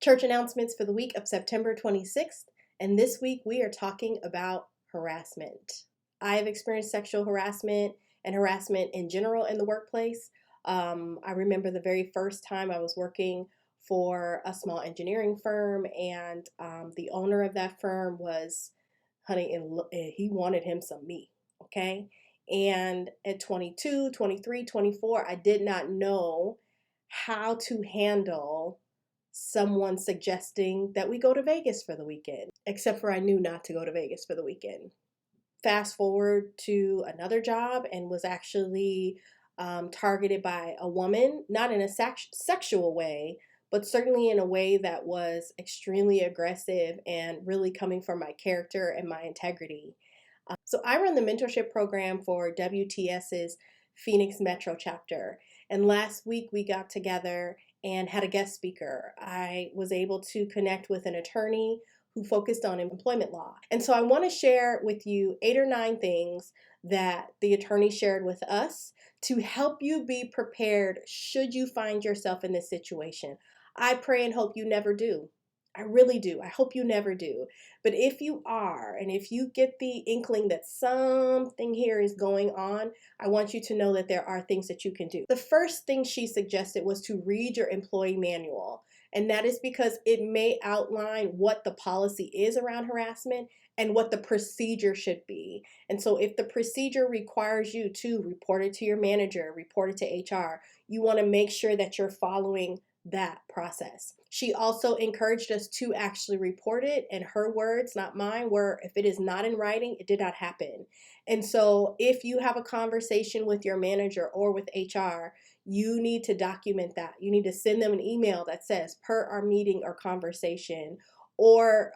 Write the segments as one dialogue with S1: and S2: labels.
S1: Church announcements for the week of September 26th, and this week we are talking about harassment. I have experienced sexual harassment and harassment in general in the workplace. I remember the very first time I was working for a small engineering firm, and the owner of that firm was, honey, and he wanted him some me, okay? And at 22, 23, 24, I did not know how to handle someone suggesting that we go to Vegas for the weekend, except for I knew not to go to Vegas for the weekend. Fast forward to another job and was actually targeted by a woman, not in a sexual way, but certainly in a way that was extremely aggressive and really coming from my character and my integrity. So I run the mentorship program for WTS's Phoenix Metro chapter. And last week we got together and had a guest speaker. I was able to connect with an attorney who focused on employment law. And so I want to share with you 8 or 9 things that the attorney shared with us to help you be prepared should you find yourself in this situation. I pray and hope you never do. I really do. I hope you never do. But if you are, and if you get the inkling that something here is going on, I want you to know that there are things that you can do. The first thing she suggested was to read your employee manual. And that is because it may outline what the policy is around harassment and what the procedure should be. And so if the procedure requires you to report it to your manager, report it to HR, you want to make sure that you're following that process. She also encouraged us to actually report it, and her words, not mine, were if it is not in writing, it did not happen. And so if you have a conversation with your manager or with HR, you need to document that. You need to send them an email that says per our meeting or conversation, or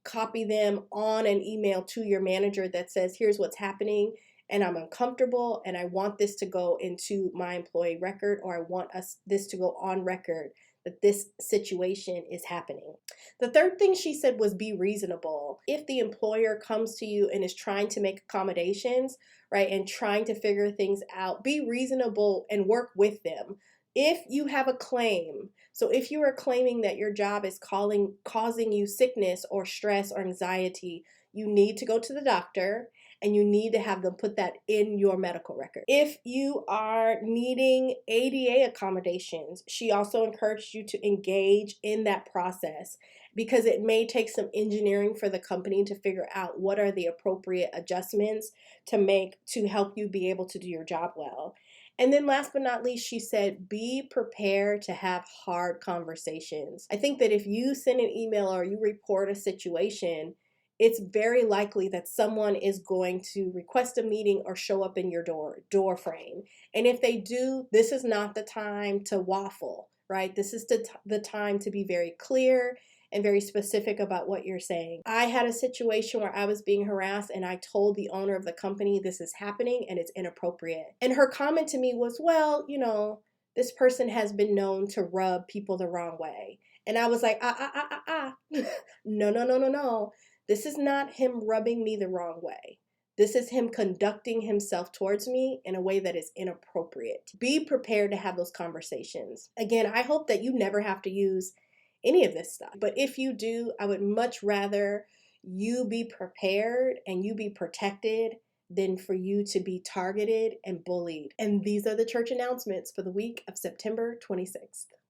S1: copy them on an email to your manager that says here's what's happening and I'm uncomfortable and I want this to go into my employee record, or I want this to go on record that this situation is happening. The third thing she said was be reasonable. If the employer comes to you and is trying to make accommodations, right, and trying to figure things out, be reasonable and work with them. If you have a claim, so if you are claiming that your job is causing you sickness or stress or anxiety, you need to go to the doctor and you need to have them put that in your medical record. If you are needing ADA accommodations, she also encouraged you to engage in that process because it may take some engineering for the company to figure out what are the appropriate adjustments to make to help you be able to do your job well. And then last but not least, she said, be prepared to have hard conversations. I think that if you send an email or you report a situation, it's very likely that someone is going to request a meeting or show up in your door frame. And if they do, this is not the time to waffle, right? This is the time to be very clear and very specific about what you're saying. I had a situation where I was being harassed and I told the owner of the company this is happening and it's inappropriate. And her comment to me was, well, this person has been known to rub people the wrong way. And I was like, no, no, no, no, no. This is not him rubbing me the wrong way. This is him conducting himself towards me in a way that is inappropriate. Be prepared to have those conversations. Again, I hope that you never have to use any of this stuff. But if you do, I would much rather you be prepared and you be protected than for you to be targeted and bullied. And these are the church announcements for the week of September 26th.